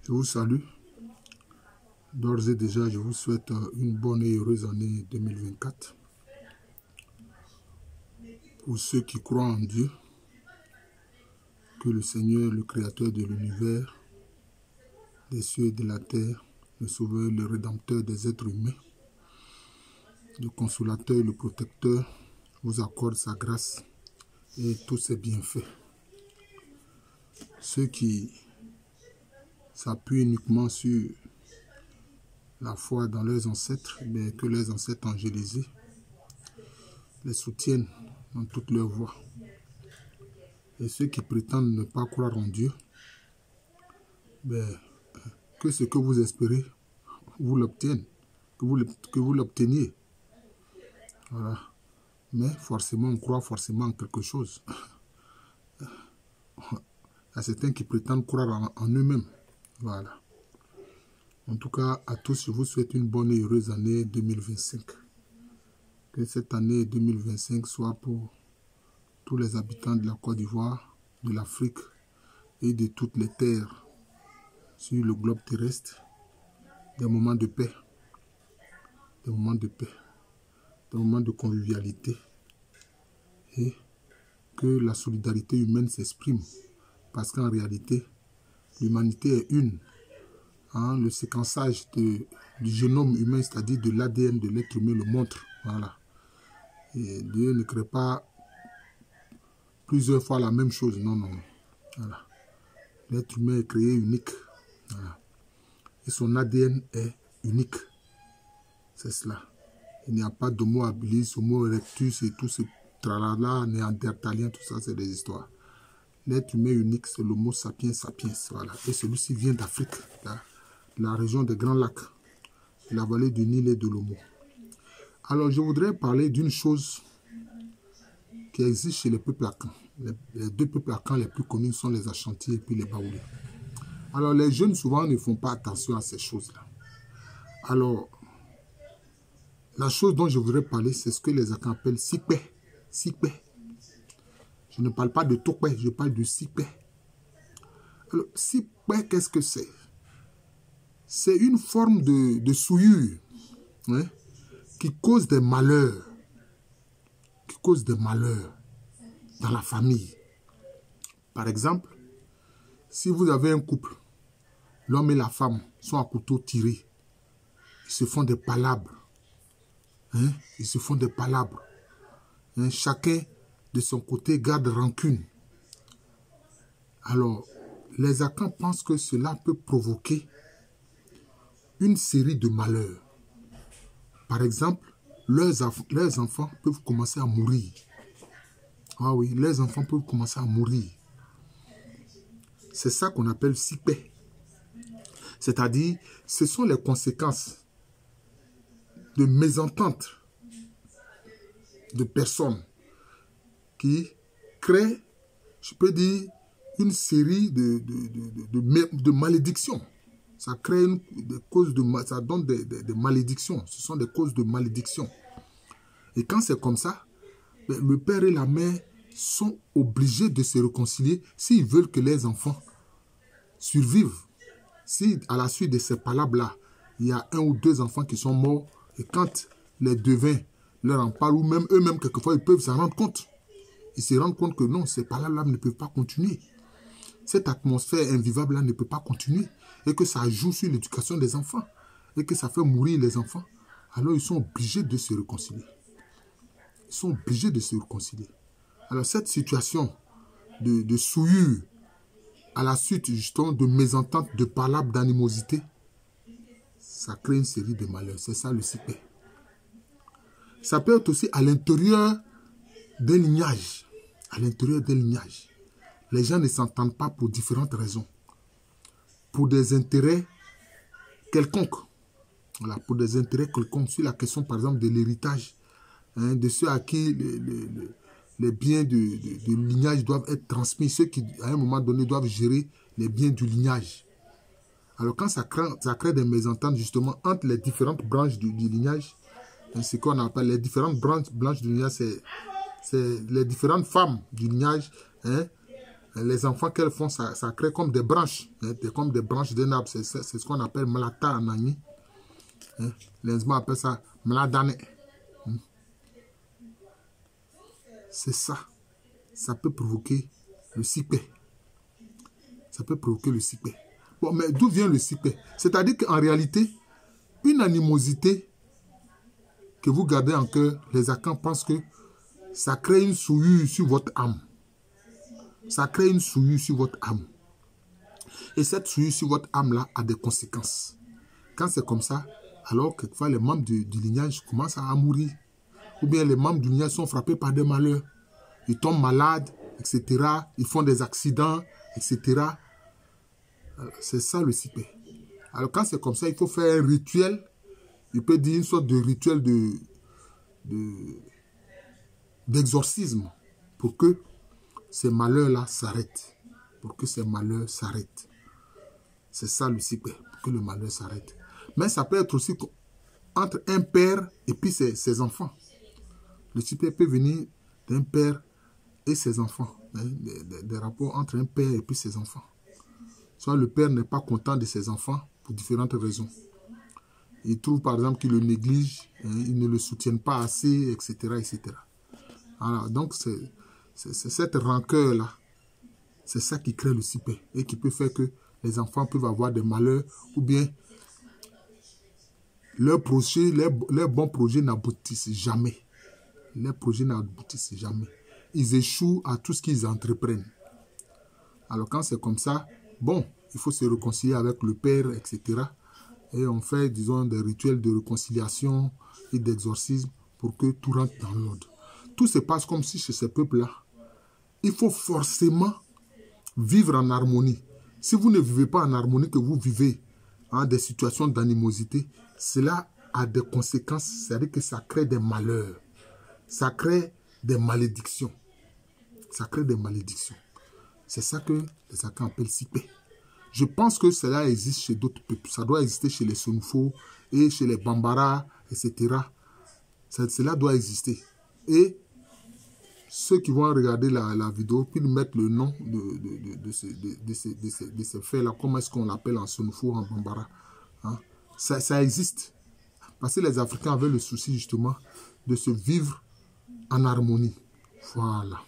Je vous salue. D'ores et déjà, je vous souhaite une bonne et heureuse année 2024. Pour ceux qui croient en Dieu, que le Seigneur, le Créateur de l'univers, des cieux et de la terre, le Sauveur, le Rédempteur des êtres humains, le Consolateur, le Protecteur, vous accorde sa grâce et tous ses bienfaits. Ceux qui s'appuient uniquement sur la foi dans leurs ancêtres, mais que leurs ancêtres angélisés les soutiennent dans toutes leurs voies. Et ceux qui prétendent ne pas croire en Dieu, que ce que vous espérez, vous l'obtenez, que vous l'obteniez. Voilà. Mais forcément, on croit forcément en quelque chose. Il y a certains qui prétendent croire en eux-mêmes. Voilà. En tout cas, à tous, je vous souhaite une bonne et heureuse année 2025. Que cette année 2025 soit pour tous les habitants de la Côte d'Ivoire, de l'Afrique et de toutes les terres sur le globe terrestre, des moments de paix, des moments de paix, des moments de convivialité, et que la solidarité humaine s'exprime, parce qu'en réalité, l'humanité est une. Le séquençage du génome humain, c'est-à-dire de l'ADN de l'être humain, le montre. Voilà. Et Dieu ne crée pas plusieurs fois la même chose. Non, non. Voilà. L'être humain est créé unique. Voilà. Et son ADN est unique. C'est cela. Il n'y a pas d'homo habilis, homo erectus et tout ce tralala, néandertalien, tout ça, c'est des histoires. L'être humain unique, c'est l'homo sapiens sapiens. Voilà. Et celui-ci vient d'Afrique, la région des Grands Lacs, la vallée du Nil et de l'Omo. Alors, je voudrais parler d'une chose qui existe chez les peuples akans. Les deux peuples akans les plus connus sont les Ashanti et puis les Baoulés. Alors, les jeunes, souvent, ne font pas attention à ces choses-là. Alors, la chose dont je voudrais parler, c'est ce que les Akans appellent Sikpe. Sikpe. Je ne parle pas de Tokpe, je parle de Sikpe. Alors, Sikpe, qu'est-ce que c'est? C'est une forme de souillure, hein, qui cause des malheurs. Qui cause des malheurs dans la famille. Par exemple, si vous avez un couple, l'homme et la femme sont à couteau tiré, ils se font des palabres. Hein, ils se font des palabres. Hein, chacun de son côté garde rancune. Alors, les Akans pensent que cela peut provoquer une série de malheurs. Par exemple, leurs enfants peuvent commencer à mourir. Ah oui, leurs enfants peuvent commencer à mourir. C'est ça qu'on appelle Sikpe. C'est-à-dire, ce sont les conséquences de mésententes de personnes qui créent, je peux dire, une série de malédictions. Ça crée des causes ça donne des malédictions. Ce sont des causes de malédiction. Et quand c'est comme ça, le père et la mère sont obligés de se réconcilier s'ils veulent que les enfants survivent. Si à la suite de ces palabres-là, il y a un ou deux enfants qui sont morts, et quand les devins leur en parlent, ou même eux-mêmes, quelquefois, ils peuvent s'en rendre compte. Ils se rendent compte que non, ces palabres-là ne peuvent pas continuer. Cette atmosphère invivable-là ne peut pas continuer. Et que ça joue sur l'éducation des enfants. Et que ça fait mourir les enfants. Alors ils sont obligés de se réconcilier. Ils sont obligés de se réconcilier. Alors cette situation de souillure, à la suite justement de mésententes, de palabres, d'animosité, ça crée une série de malheurs. C'est ça le Sikpe. Ça peut être aussi à l'intérieur d'un lignage. À l'intérieur d'un lignage. Les gens ne s'entendent pas pour différentes raisons. Pour des intérêts quelconques. Voilà, pour des intérêts quelconques. Sur la question, par exemple, de l'héritage, hein, de ceux à qui les biens du lignage doivent être transmis, ceux qui, à un moment donné, doivent gérer les biens du lignage. Alors, quand ça crée des mésententes, justement, entre les différentes branches du lignage, hein, ce qu'on appelle les différentes branches du lignage, c'est les différentes femmes du lignage, hein, Les enfants qu'elles font, ça crée comme des branches. Hein, comme des branches d'un arbre. C'est ce qu'on appelle malata en Agni. Hein, les gens appellent ça maladane. C'est ça. Ça peut provoquer le sipé. Ça peut provoquer le sipé. Bon, mais d'où vient le sipé? C'est-à-dire qu'en réalité, une animosité que vous gardez en cœur, les Akans pensent que ça crée une souillure sur votre âme. Ça crée une souillure sur votre âme. Et cette souillure sur votre âme-là a des conséquences. Quand c'est comme ça, alors quelquefois les membres du lignage commencent à mourir. Ou bien les membres du lignage sont frappés par des malheurs. Ils tombent malades, etc. Ils font des accidents, etc. C'est ça le sipé. Alors quand c'est comme ça, il faut faire un rituel. Il peut dire une sorte de rituel d'exorcisme pour que ces malheurs-là s'arrêtent. Pour que ces malheurs s'arrêtent. C'est ça le sipé, pour que le malheur s'arrête. Mais ça peut être aussi entre un père et puis ses enfants. Le sipé peut venir d'un père et ses enfants. Hein, des rapports entre un père et puis ses enfants. Soit le père n'est pas content de ses enfants pour différentes raisons. Il trouve par exemple qu'il le néglige, hein, il ne le soutiennent pas assez, etc. etc. Alors, donc c'est cette rancœur-là, c'est ça qui crée le sipé et qui peut faire que les enfants peuvent avoir des malheurs ou bien leurs bons projets n'aboutissent jamais. Leurs projets n'aboutissent jamais. Ils échouent à tout ce qu'ils entreprennent. Alors quand c'est comme ça, bon, il faut se réconcilier avec le père, etc. Et on fait, disons, des rituels de réconciliation et d'exorcisme pour que tout rentre dans l'ordre. Tout se passe comme si chez ces peuples-là, il faut forcément vivre en harmonie. Si vous ne vivez pas en harmonie, que vous vivez des situations d'animosité, cela a des conséquences, c'est-à-dire que ça crée des malheurs. Ça crée des malédictions. Ça crée des malédictions. C'est ça que les Akans appellent sipé. Je pense que cela existe chez d'autres peuples. Ça doit exister chez les Sonufo et chez les Bambara, etc. Cela doit exister. Et ceux qui vont regarder la vidéo, puis mettre le nom de ces faits-là, comment est-ce qu'on l'appelle en Sonufo, en Bambara. Hein? Ça existe. Parce que les Africains avaient le souci justement de se vivre en harmonie. Voilà.